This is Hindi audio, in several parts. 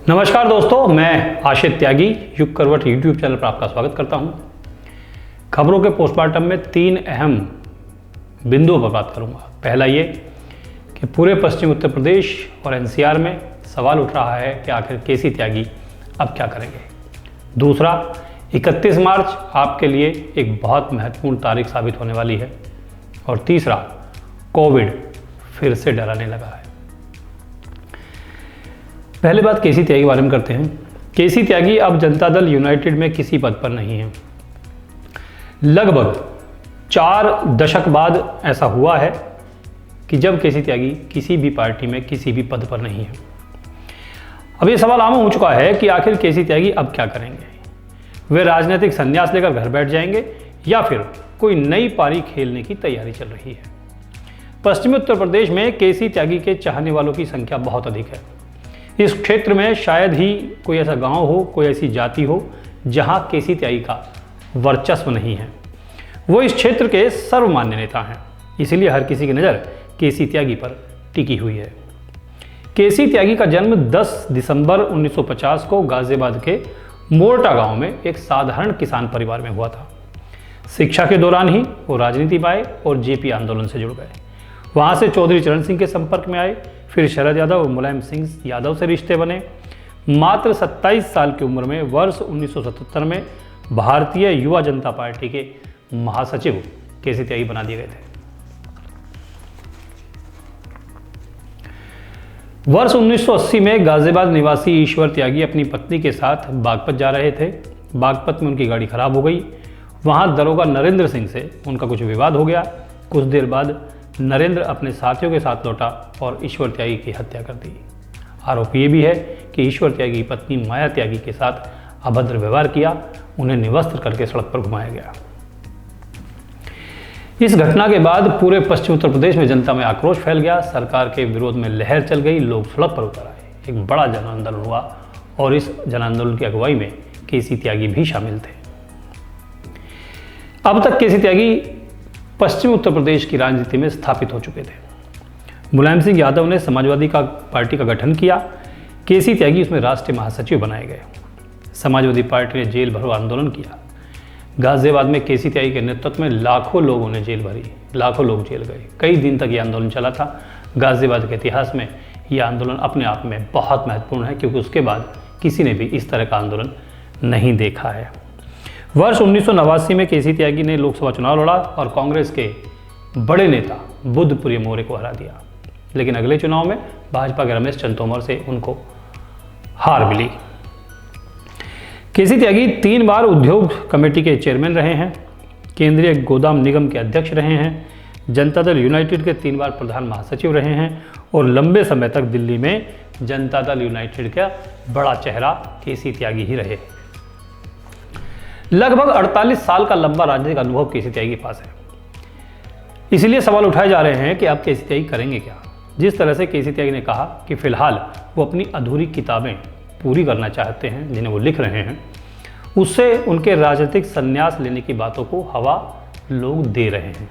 नमस्कार दोस्तों, मैं आशित त्यागी युग करवट यूट्यूब चैनल पर आपका स्वागत करता हूं। खबरों के पोस्टमार्टम में 3 अहम बिंदुओं पर बात करूंगा। पहला ये कि पूरे पश्चिम उत्तर प्रदेश और एनसीआर में सवाल उठ रहा है कि आखिर केसी त्यागी अब क्या करेंगे। दूसरा, 31 मार्च आपके लिए एक बहुत महत्वपूर्ण तारीख साबित होने वाली है। और तीसरा, कोविड फिर से डराने लगा है। पहले बात केसी त्यागी के बारे में करते हैं। केसी त्यागी अब जनता दल यूनाइटेड में किसी पद पर नहीं है। लगभग 4 दशक बाद ऐसा हुआ है कि जब केसी त्यागी किसी भी पार्टी में किसी भी पद पर नहीं है। अब ये सवाल आम हो चुका है कि आखिर केसी त्यागी अब क्या करेंगे। वे राजनीतिक संन्यास लेकर घर बैठ जाएंगे या फिर कोई नई पारी खेलने की तैयारी चल रही है। पश्चिमी उत्तर प्रदेश में केसी त्यागी के चाहने वालों की संख्या बहुत अधिक है। इस क्षेत्र में शायद ही कोई ऐसा गांव हो, कोई ऐसी जाति हो जहां केसी त्यागी का वर्चस्व नहीं है। वो इस क्षेत्र के सर्वमान्य नेता हैं, इसलिए हर किसी की नज़र केसी त्यागी पर टिकी हुई है। केसी त्यागी का जन्म 10 दिसंबर 1950 को गाजियाबाद के मोरटा गांव में एक साधारण किसान परिवार में हुआ था। शिक्षा के दौरान ही वो राजनीति में आए और जेपी आंदोलन से जुड़ गए। वहाँ से चौधरी चरण सिंह के संपर्क में आए, फिर शरद यादव और मुलायम सिंह यादव से रिश्ते बने। मात्र 27 साल की उम्र में वर्ष 1977 में भारतीय युवा जनता पार्टी के महासचिव केसी त्यागी बना दिए गए थे। वर्ष 1980 में गाजियाबाद निवासी ईश्वर त्यागी अपनी पत्नी के साथ बागपत जा रहे थे। बागपत में उनकी गाड़ी खराब हो गई। वहां दरोगा नरेंद्र सिंह से उनका कुछ विवाद हो गया। कुछ देर बाद नरेंद्र अपने साथियों के साथ लौटा और ईश्वर त्यागी की हत्या कर दी। आरोप ये भी है कि ईश्वर त्यागी की पत्नी माया त्यागी के साथ अभद्र व्यवहार किया, उन्हें निवस्त्र करके सड़क पर घुमाया गया। इस घटना के बाद पूरे पश्चिम उत्तर प्रदेश में जनता में आक्रोश फैल गया। सरकार के विरोध में लहर चल गई, लोग सड़क पर उतर आए। एक बड़ा जन आंदोलन हुआ और इस जन आंदोलन की अगुवाई में केसी त्यागी भी शामिल थे। अब तक केसी त्यागी पश्चिम उत्तर प्रदेश की राजनीति में स्थापित हो चुके थे। मुलायम सिंह यादव ने समाजवादी पार्टी का गठन किया। केसी त्यागी उसमें राष्ट्रीय महासचिव बनाए गए। समाजवादी पार्टी ने जेल भरो आंदोलन किया। गाजियाबाद में केसी त्यागी के नेतृत्व में लाखों लोगों ने जेल भरी, लाखों लोग जेल गए। कई दिन तक ये आंदोलन चला था। गाजियाबाद के इतिहास में ये आंदोलन अपने आप में बहुत महत्वपूर्ण है, क्योंकि उसके बाद किसी ने भी इस तरह का आंदोलन नहीं देखा है। वर्ष 1989 में केसी त्यागी ने लोकसभा चुनाव लड़ा और कांग्रेस के बड़े नेता बुद्धप्रिय मौर्य को हरा दिया। लेकिन अगले चुनाव में भाजपा के रमेश चंद्र तोमर से उनको हार मिली। केसी त्यागी 3 बार उद्योग कमेटी के चेयरमैन रहे हैं, केंद्रीय गोदाम निगम के अध्यक्ष रहे हैं, जनता दल यूनाइटेड के 3 बार प्रधान महासचिव रहे हैं और लंबे समय तक दिल्ली में जनता दल यूनाइटेड का बड़ा चेहरा केसी त्यागी ही रहे। लगभग 48 साल का लंबा राजनीतिक अनुभव केसी त्यागी के पास है। इसलिए सवाल उठाए जा रहे हैं कि अब केसी त्यागी करेंगे क्या। जिस तरह से केसी त्यागी ने कहा कि फिलहाल वो अपनी अधूरी किताबें पूरी करना चाहते हैं जिन्हें वो लिख रहे हैं, उससे उनके राजनीतिक संन्यास लेने की बातों को हवा लोग दे रहे हैं।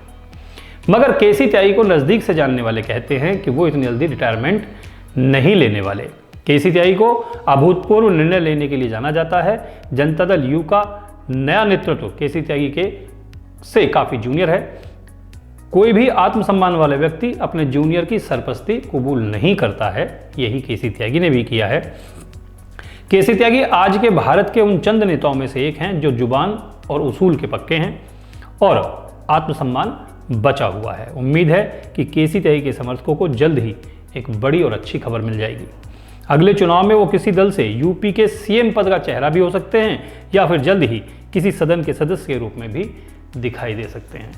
मगर केसी त्यागी को नज़दीक से जानने वाले कहते हैं कि वो इतनी जल्दी रिटायरमेंट नहीं लेने वाले। केसी त्यागी को अभूतपूर्व निर्णय लेने के लिए जाना जाता है। जनता दल यू का नया नेतृत्व केसी त्यागी के से काफ़ी जूनियर है। कोई भी आत्मसम्मान वाले व्यक्ति अपने जूनियर की सरपरस्ती कबूल नहीं करता है। यही केसी त्यागी ने भी किया है। केसी त्यागी आज के भारत के उन चंद नेताओं में से एक हैं जो जुबान और उसूल के पक्के हैं और आत्मसम्मान बचा हुआ है। उम्मीद है कि केसी त्यागी के समर्थकों को जल्द ही एक बड़ी और अच्छी खबर मिल जाएगी। अगले चुनाव में वो किसी दल से यूपी के सीएम पद का चेहरा भी हो सकते हैं या फिर जल्द ही किसी सदन के सदस्य के रूप में भी दिखाई दे सकते हैं।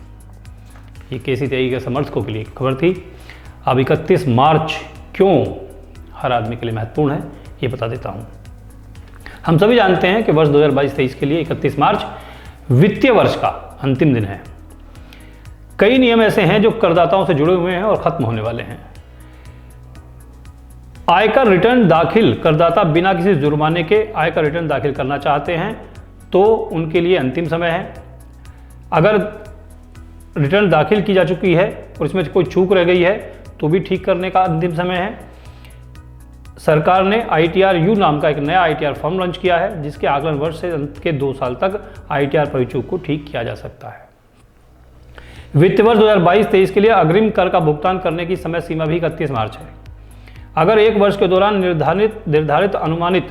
ये केसी त्यागी के समर्थकों के लिए खबर थी। अब 31 मार्च क्यों हर आदमी के लिए महत्वपूर्ण है, ये बता देता हूँ। हम सभी जानते हैं कि वर्ष 2022-23 के लिए 31 मार्च वित्तीय वर्ष का अंतिम दिन है। कई नियम ऐसे हैं जो करदाताओं से जुड़े हुए हैं और खत्म होने वाले हैं। आयकर रिटर्न दाखिल करदाता बिना किसी जुर्माने के आयकर रिटर्न दाखिल करना चाहते हैं तो उनके लिए अंतिम समय है। अगर रिटर्न दाखिल की जा चुकी है और इसमें कोई चूक रह गई है तो भी ठीक करने का अंतिम समय है। सरकार ने ITR-U नाम का एक नया ITR फॉर्म लॉन्च किया है, जिसके आकलन वर्ष से अंत के 2 साल तक ITR परिचूक को ठीक किया जा सकता है। वित्त वर्ष 2022-23 के लिए अग्रिम कर का भुगतान करने की समय सीमा भी 31 मार्च है। अगर एक वर्ष के दौरान निर्धारित अनुमानित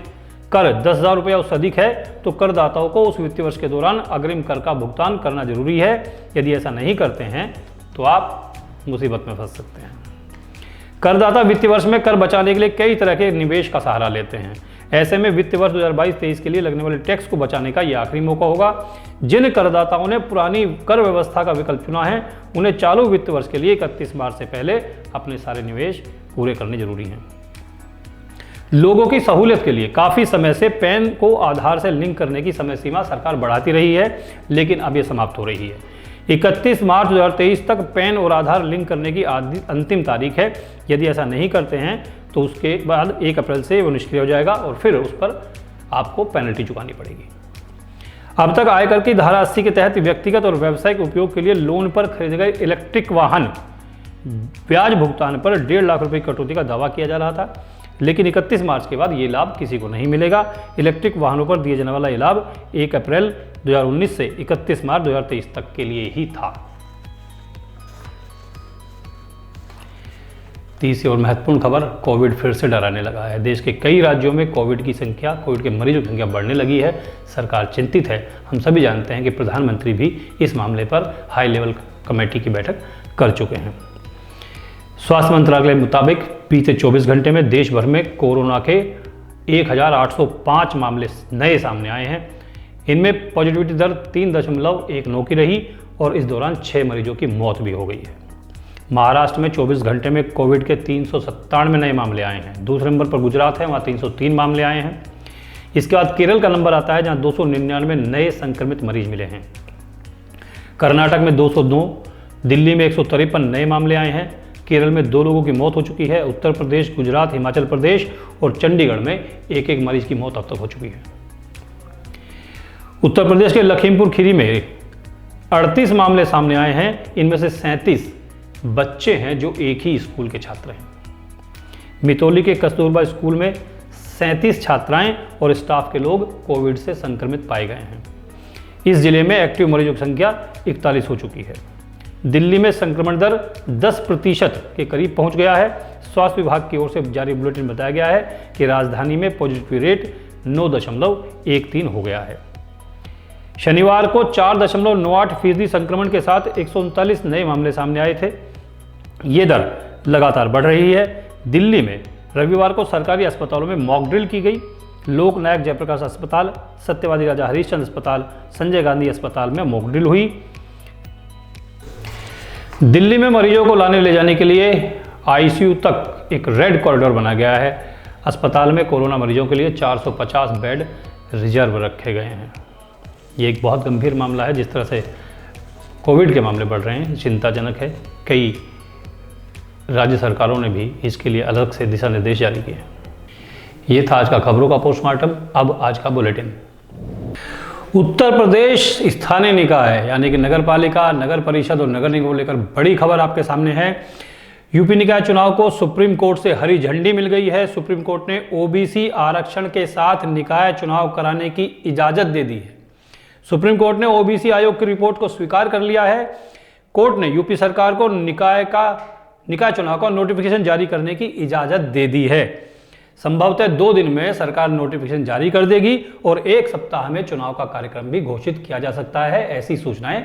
कर 10,000 रुपया उससे अधिक है तो करदाताओं को उस वित्तीय वर्ष के दौरान अग्रिम कर का भुगतान करना जरूरी है। यदि ऐसा नहीं करते हैं तो आप मुसीबत में फंस सकते हैं। करदाता वित्तीय वर्ष में कर बचाने के लिए कई तरह के निवेश का सहारा लेते हैं। ऐसे में वित्तीय वर्ष 2022-23 के लिए लगने वाले टैक्स को बचाने का यह आखिरी मौका होगा। जिन करदाताओं ने पुरानी कर व्यवस्था का विकल्प चुना है, उन्हें चालू वित्त वर्ष के लिए 31 मार्च से पहले अपने सारे निवेश पूरे करने जरूरी हैं। लोगों की सहूलियत के लिए काफ़ी समय से पैन को आधार से लिंक करने की समय सीमा सरकार बढ़ाती रही है, लेकिन अब यह समाप्त हो रही है। 31 मार्च 2023 तक पैन और आधार लिंक करने की अंतिम तारीख है। यदि ऐसा नहीं करते हैं तो उसके बाद 1 अप्रैल से वो निष्क्रिय हो जाएगा और फिर उस पर आपको पेनल्टी चुकानी पड़ेगी। अब तक आयकर की धारा 80 के तहत व्यक्तिगत और व्यावसायिक उपयोग के लिए लोन पर खरीदे गए इलेक्ट्रिक वाहन ब्याज भुगतान पर 1.5 लाख रुपये की कटौती का दावा किया जा रहा था, लेकिन 31 मार्च के बाद ये लाभ किसी को नहीं मिलेगा। इलेक्ट्रिक वाहनों पर दिए जाने वाला ये लाभ 1 अप्रैल 2019 से 31 मार्च 2023 तक के लिए ही था। तीसरी और महत्वपूर्ण खबर, कोविड फिर से डराने लगा है। देश के कई राज्यों में कोविड के मरीजों की संख्या बढ़ने लगी है। सरकार चिंतित है। हम सभी जानते हैं कि प्रधानमंत्री भी इस मामले पर हाई लेवल कमेटी की बैठक कर चुके हैं। स्वास्थ्य मंत्रालय के मुताबिक बीते 24 घंटे में देश भर में कोरोना के 1805 मामले नए सामने आए हैं। इनमें पॉजिटिविटी दर 3.19 की रही और इस दौरान 6 मरीजों की मौत भी हो गई है। महाराष्ट्र में 24 घंटे में कोविड के 397 नए मामले आए हैं। दूसरे नंबर पर गुजरात है, वहाँ 303 मामले आए हैं। इसके बाद केरल का नंबर आता है, जहाँ 299 नए संक्रमित मरीज मिले हैं। कर्नाटक में 202, दिल्ली में 153 नए मामले आए हैं। केरल में 2 लोगों की मौत हो चुकी है। उत्तर प्रदेश, गुजरात, हिमाचल प्रदेश और चंडीगढ़ में एक मरीज की मौत अब तक हो चुकी है। उत्तर प्रदेश के लखीमपुर खीरी में 38 मामले सामने आए हैं। इनमें से 37 बच्चे हैं जो एक ही स्कूल के छात्र हैं। मितौली के कस्तूरबा स्कूल में 37 छात्राएं और स्टाफ के लोग कोविड से संक्रमित पाए गए हैं। इस जिले में एक्टिव मरीजों की संख्या 41 हो चुकी है। दिल्ली में संक्रमण दर 10% के करीब पहुंच गया है। स्वास्थ्य विभाग की ओर से जारी बुलेटिन में बताया गया है कि राजधानी में पॉजिटिविटी रेट 9.13 हो गया है। शनिवार को 4.98% संक्रमण के साथ 139 नए मामले सामने आए थे। ये दर लगातार बढ़ रही है। दिल्ली में रविवार को सरकारी अस्पतालों में मॉक ड्रिल की गई। लोक नायक जयप्रकाश अस्पताल, सत्यवादी राजा हरिश्चंद्र अस्पताल, संजय गांधी अस्पताल में मॉक ड्रिल हुई। दिल्ली में मरीजों को लाने ले जाने के लिए ICU तक एक रेड कॉरिडोर बनाया गया है। अस्पताल में कोरोना मरीजों के लिए 450 बेड रिजर्व रखे गए हैं। ये एक बहुत गंभीर मामला है। जिस तरह से कोविड के मामले बढ़ रहे हैं, चिंताजनक है। कई राज्य सरकारों ने भी इसके लिए अलग से दिशा निर्देश जारी किए। ये था आज का खबरों का पोस्टमार्टम। अब आज का बुलेटिन। उत्तर प्रदेश स्थानीय निकाय यानी कि नगर पालिका, नगर परिषद और नगर निगम को लेकर बड़ी खबर आपके सामने है। यूपी निकाय चुनाव को सुप्रीम कोर्ट से हरी झंडी मिल गई है। सुप्रीम कोर्ट ने OBC आरक्षण के साथ निकाय चुनाव कराने की इजाजत दे दी है। सुप्रीम कोर्ट ने OBC आयोग की रिपोर्ट को स्वीकार कर लिया है। कोर्ट ने यूपी सरकार को निकाय चुनाव का नोटिफिकेशन जारी करने की इजाजत दे दी है। संभवतः 2 दिन में सरकार नोटिफिकेशन जारी कर देगी और 1 सप्ताह में चुनाव का कार्यक्रम भी घोषित किया जा सकता है, ऐसी सूचनाएं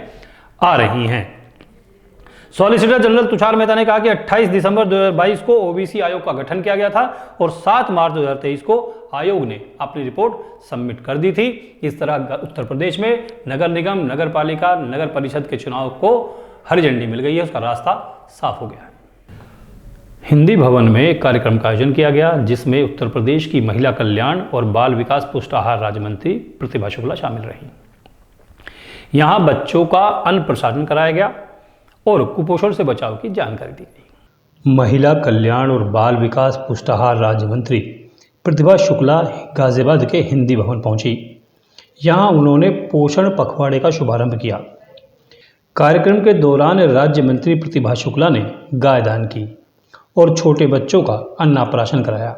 आ रही हैं। सॉलिसिटर जनरल तुषार मेहता ने कहा कि 28 दिसंबर 2022 को OBC आयोग का गठन किया गया था और 7 मार्च 2023 को आयोग ने अपनी रिपोर्ट सबमिट कर दी थी। इस तरह उत्तर प्रदेश में नगर निगम, नगर पालिका, नगर परिषद के चुनाव को हरी झंडी मिल गई है। उसका रास्ता साफ हो गया है। हिंदी भवन में एक कार्यक्रम का आयोजन किया गया, जिसमें उत्तर प्रदेश की महिला कल्याण और बाल विकास पुष्टाहार राज्य मंत्री प्रतिभा शुक्ला शामिल रहीं। यहां बच्चों का अन्न प्रसारण कराया गया और कुपोषण से बचाव की जानकारी दी गई। महिला कल्याण और बाल विकास पुष्टाहार राज्य मंत्री प्रतिभा शुक्ला गाजियाबाद के हिंदी भवन पहुंची। यहां उन्होंने पोषण पखवाड़े का शुभारंभ किया। कार्यक्रम के दौरान राज्य मंत्री प्रतिभा शुक्ला ने गाय दान की और छोटे बच्चों का अन्नप्राशन कराया।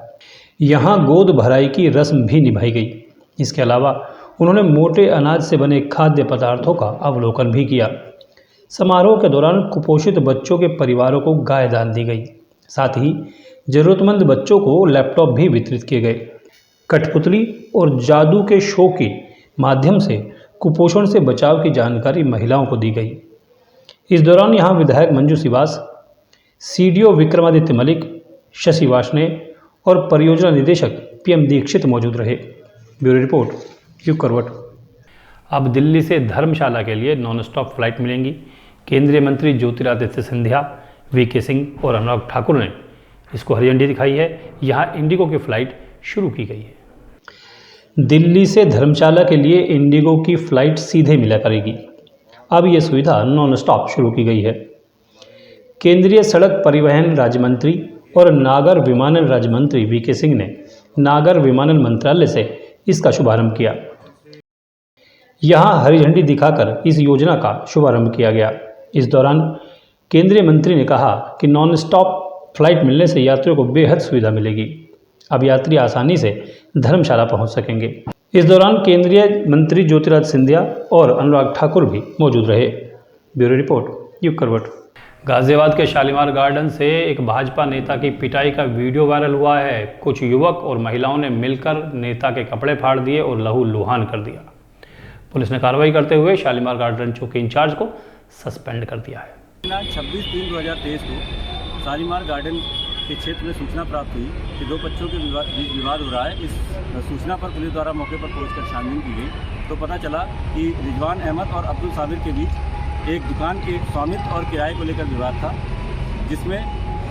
यहाँ गोद भराई की रस्म भी निभाई गई। इसके अलावा उन्होंने मोटे अनाज से बने खाद्य पदार्थों का अवलोकन भी किया। समारोह के दौरान कुपोषित बच्चों के परिवारों को गाय दान दी गई। साथ ही जरूरतमंद बच्चों को लैपटॉप भी वितरित किए गए। कठपुतली और जादू के शो के माध्यम से कुपोषण से बचाव की जानकारी महिलाओं को दी गई। इस दौरान यहाँ विधायक मंजू सिवास, सीडीओ विक्रमादित्य मलिक, शशि वार्ष्णेय और परियोजना निदेशक पीएम दीक्षित मौजूद रहे। ब्यूरो रिपोर्ट, युग करवट। अब दिल्ली से धर्मशाला के लिए नॉन स्टॉप फ्लाइट मिलेंगी। केंद्रीय मंत्री ज्योतिरादित्य सिंधिया, वीके सिंह और अनुराग ठाकुर ने इसको हरी झंडी दिखाई है। यहाँ इंडिगो की फ़्लाइट शुरू की गई है। दिल्ली से धर्मशाला के लिए इंडिगो की फ़्लाइट सीधे मिला करेगी। अब ये सुविधा नॉन स्टॉप शुरू की गई है। केंद्रीय सड़क परिवहन राज्य मंत्री और नागर विमानन राज्य मंत्री वीके सिंह ने नागर विमानन मंत्रालय से इसका शुभारंभ किया। यहाँ हरी झंडी दिखाकर इस योजना का शुभारंभ किया गया। इस दौरान केंद्रीय मंत्री ने कहा कि नॉन स्टॉप फ्लाइट मिलने से यात्रियों को बेहद सुविधा मिलेगी। अब यात्री आसानी से धर्मशाला पहुंच सकेंगे। इस दौरान केंद्रीय मंत्री ज्योतिरादित्य सिंधिया और अनुराग ठाकुर भी मौजूद रहे। ब्यूरो रिपोर्ट, युग करवट। गाजियाबाद के शालीमार गार्डन से एक भाजपा नेता की पिटाई का वीडियो वायरल हुआ है। कुछ युवक और महिलाओं ने मिलकर नेता के कपड़े फाड़ दिए और लहूलुहान कर दिया। पुलिस ने कार्रवाई करते हुए शालीमार गार्डन चौकी इंचार्ज को सस्पेंड कर दिया है। 26/3/2023 को शालीमार गार्डन के क्षेत्र में सूचना प्राप्त हुई कि दो बच्चों के बीच विवाद हो रहा है। इस सूचना पर पुलिस द्वारा मौके पर पहुंचकर छानबीन की गई तो पता चला कि रिजवान अहमद और अब्दुल साबिर के बीच एक दुकान के स्वामित्व और किराए को लेकर विवाद था, जिसमें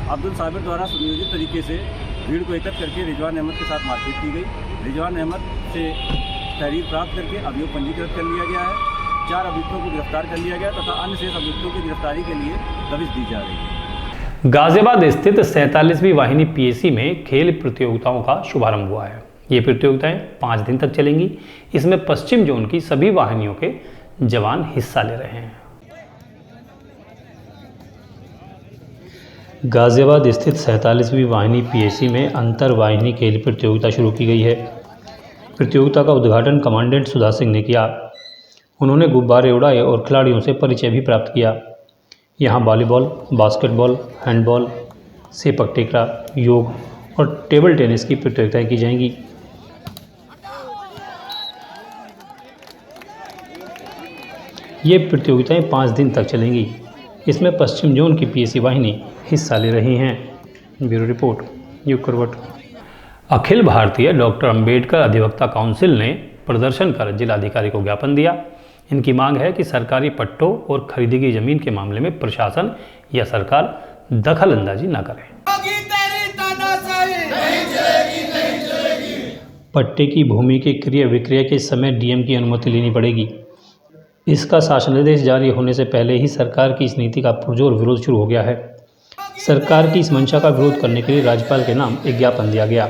अब्दुल साबिर द्वारा सुनियोजित तरीके से भीड़ को एकत्र करके रिजवान अहमद के साथ मारपीट की गई। रिजवान अहमद से तहरीर प्राप्त करके अभियोग पंजीकृत कर लिया गया है। 4 अभियुक्तों को गिरफ्तार कर लिया गया तथा अन्य शेष अभियुक्तों की गिरफ्तारी के लिए दबिश दी जा रही है। गाजियाबाद स्थित 47वीं वाहिनी पीएसी में खेल प्रतियोगिताओं का शुभारंभ हुआ है। ये प्रतियोगिताएं 5 दिन तक चलेंगी। इसमें पश्चिम जोन की सभी वाहिनियों के जवान हिस्सा ले रहे हैं। गाजियाबाद स्थित 47वीं वाहिनी पीएसी में अंतर वाहिनी खेल प्रतियोगिता शुरू की गई है। प्रतियोगिता का उद्घाटन कमांडेंट सुधा सिंह ने किया। उन्होंने गुब्बारे उड़ाए और खिलाड़ियों से परिचय भी प्राप्त किया। यहाँ वॉलीबॉल, बास्केटबॉल, हैंडबॉल, सेपक टेकरा, योग और टेबल टेनिस की प्रतियोगिताएं की जाएंगी। ये प्रतियोगिताएं 5 दिन तक चलेंगी। इसमें पश्चिम जोन की पीएसी वाहिनी हिस्सा ले रही हैं। ब्यूरो रिपोर्ट, युग करवट। अखिल भारतीय डॉक्टर अंबेडकर अधिवक्ता काउंसिल ने प्रदर्शन कर जिलाधिकारी को ज्ञापन दिया। इनकी मांग है कि सरकारी पट्टों और खरीदी गई जमीन के मामले में प्रशासन या सरकार दखल अंदाजी न करे। पट्टे की भूमि के क्रय विक्रय के समय डीएम की अनुमति लेनी पड़ेगी। इसका शासनादेश जारी होने से पहले ही सरकार की इस नीति का पुरजोर विरोध शुरू हो गया है। सरकार की इस मंशा का विरोध करने के लिए राज्यपाल के नाम एक ज्ञापन दिया गया।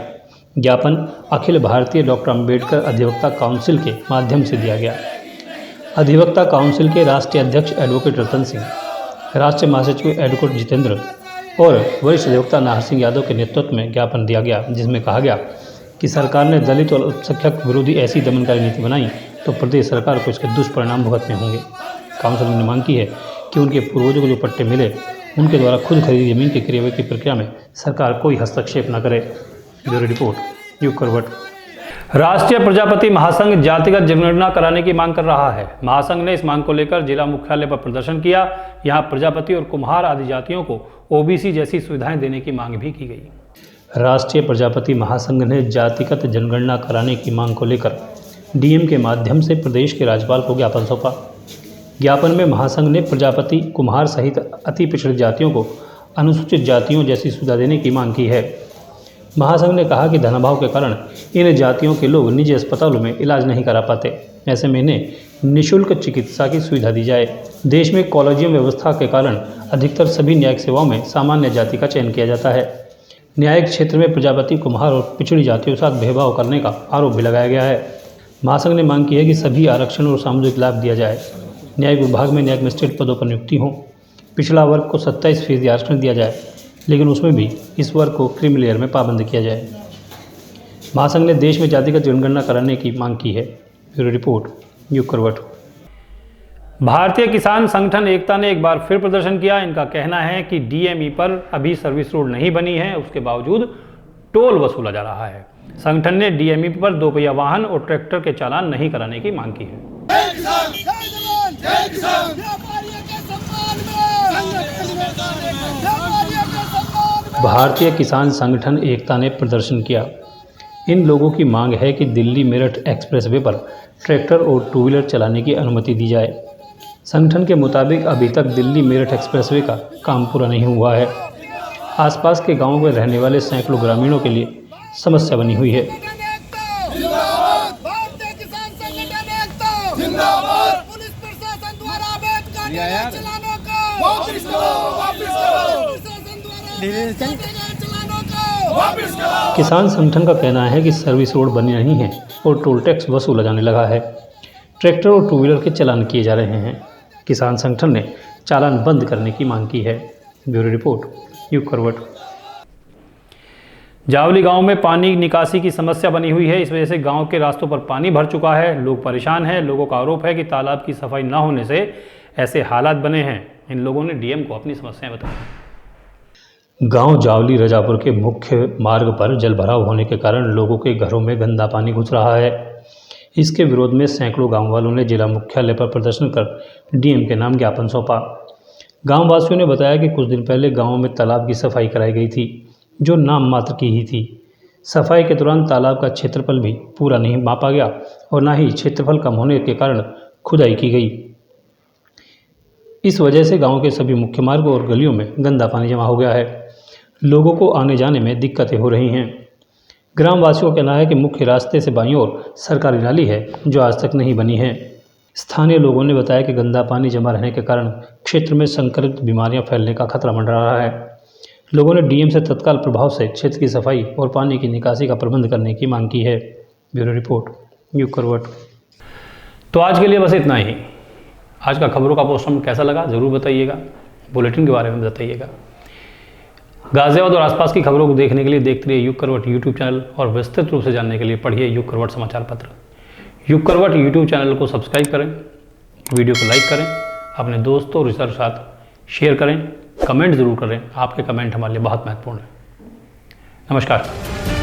ज्ञापन अखिल भारतीय डॉक्टर अंबेडकर अधिवक्ता काउंसिल के माध्यम से दिया गया। अधिवक्ता काउंसिल के राष्ट्रीय अध्यक्ष एडवोकेट रतन सिंह, राष्ट्रीय महासचिव एडवोकेट जितेंद्र और वरिष्ठ अधिवक्ता नाहर सिंह यादव के नेतृत्व में ज्ञापन दिया गया, जिसमें कहा गया कि सरकार ने दलित और अल्पसंख्यक विरोधी ऐसी दमनकारी नीति बनाई तो प्रदेश सरकार को इसके दुष्परिणाम भुगतने होंगे। काउंसिल ने मांग की है कि उनके पूर्वजों को जो पट्टे मिले उनके द्वारा खुद खरीदी जमीन के क्रय की प्रक्रिया में सरकार कोई हस्तक्षेप न करे। ब्यूरो रिपोर्ट, युग करवट। राष्ट्रीय प्रजापति महासंघ जातिगत जनगणना कराने की मांग कर रहा है। महासंघ ने इस मांग को लेकर जिला मुख्यालय पर प्रदर्शन किया। यहां प्रजापति और कुम्हार आदि जातियों को ओबीसी जैसी सुविधाएं देने की मांग भी की गई। राष्ट्रीय प्रजापति महासंघ ने जातिगत जनगणना कराने की मांग को लेकर डीएम के माध्यम से प्रदेश के राज्यपाल को ज्ञापन सौंपा। ज्ञापन में महासंघ ने प्रजापति, कुम्हार सहित अति पिछड़ी जातियों को अनुसूचित जातियों जैसी सुविधा देने की मांग की है। महासंघ ने कहा कि धनाभाव के कारण इन जातियों के लोग निजी अस्पतालों में इलाज नहीं करा पाते। ऐसे में इन्हें निःशुल्क चिकित्सा की सुविधा दी जाए। देश में कॉलेजियम व्यवस्था के कारण अधिकतर सभी न्यायिक सेवाओं में सामान्य जाति का चयन किया जाता है। न्यायिक क्षेत्र में प्रजापति, कुम्हार और पिछड़ी जातियों के साथ भेदभाव करने का आरोप भी लगाया गया है। महासंघ ने मांग की है कि सभी आरक्षण और सामुदायिक लाभ दिया जाए। न्यायिक विभाग में न्यायिक मजिस्ट्रेट पदों पर नियुक्ति हो। पिछड़ा वर्ग को 27% आरक्षण दिया जाए, लेकिन उसमें भी इस वर्ग को क्रीमी लेयर में पाबंद किया जाए। महासंघ ने देश में जातिगत जनगणना कराने की मांग की है। ब्यूरो रिपोर्ट, युग करवट। भारतीय किसान संगठन एकता ने एक बार फिर प्रदर्शन किया। इनका कहना है कि डीएमई पर अभी सर्विस रोड नहीं बनी है, उसके बावजूद टोल वसूला जा रहा है। संगठन ने डीएमई पर दोपहिया वाहन और ट्रैक्टर के चालान नहीं कराने की मांग की है। भारतीय किसान संगठन एकता ने प्रदर्शन किया। इन लोगों की मांग है कि दिल्ली मेरठ एक्सप्रेसवे पर ट्रैक्टर और टू व्हीलर चलाने की अनुमति दी जाए। संगठन के मुताबिक अभी तक दिल्ली मेरठ एक्सप्रेसवे का काम पूरा नहीं हुआ है। आसपास के गांवों में रहने वाले सैकड़ों ग्रामीणों के लिए समस्या बनी हुई है। किसान संगठन का कहना है कि सर्विस रोड बनी नहीं है और टोल टैक्स वसूला जाने लगा है। ट्रैक्टर और टू व्हीलर के चालान किए जा रहे हैं। किसान संगठन ने चालान बंद करने की मांग की है। ब्यूरो रिपोर्ट, युग करवट। जावली गांव में पानी निकासी की समस्या बनी हुई है। इस वजह से गांव के रास्तों पर पानी भर चुका है। लोग परेशान हैं। लोगों का आरोप है कि तालाब की सफाई न होने से ऐसे हालात बने हैं। इन लोगों ने डीएम को अपनी समस्याएं बताई। गांव जावली रजापुर के मुख्य मार्ग पर जलभराव होने के कारण लोगों के घरों में गंदा पानी घुस रहा है। इसके विरोध में सैकड़ों गांव वालों ने जिला मुख्यालय पर प्रदर्शन कर डीएम के नाम ज्ञापन सौंपा। गांव वासियों ने बताया कि कुछ दिन पहले गांव में तालाब की सफाई कराई गई थी, जो नाम मात्र की ही थी। सफाई के दौरान तालाब का क्षेत्रफल भी पूरा नहीं मापा गया और न ही क्षेत्रफल कम होने के कारण खुदाई की गई। इस वजह से गांव के सभी मुख्य मार्गों और गलियों में गंदा पानी जमा हो गया है। लोगों को आने जाने में दिक्कतें हो रही हैं। ग्रामवासियों का कहना है कि मुख्य रास्ते से बाईं ओर सरकारी नाली है, जो आज तक नहीं बनी है। स्थानीय लोगों ने बताया कि गंदा पानी जमा रहने के कारण क्षेत्र में संक्रमित बीमारियां फैलने का खतरा मंडरा रहा है। लोगों ने डीएम से तत्काल प्रभाव से क्षेत्र की सफाई और पानी की निकासी का प्रबंध करने की मांग की है। ब्यूरो रिपोर्ट, युग करवट। तो आज के लिए बस इतना ही। आज का खबरों का पोस्टर कैसा लगा ज़रूर बताइएगा। बुलेटिन के बारे में बताइएगा। गाजियाबाद और आसपास की खबरों को देखने के लिए देखते रहिए युग करवट यूट्यूब चैनल और विस्तृत रूप से जानने के लिए पढ़िए युग करवट समाचार पत्र। युग करवट यूट्यूब चैनल को सब्सक्राइब करें, वीडियो को लाइक करें, अपने दोस्तों और रिश्तेदारों के साथ शेयर करें, कमेंट ज़रूर करें। आपके कमेंट हमारे लिए बहुत महत्वपूर्ण है। नमस्कार।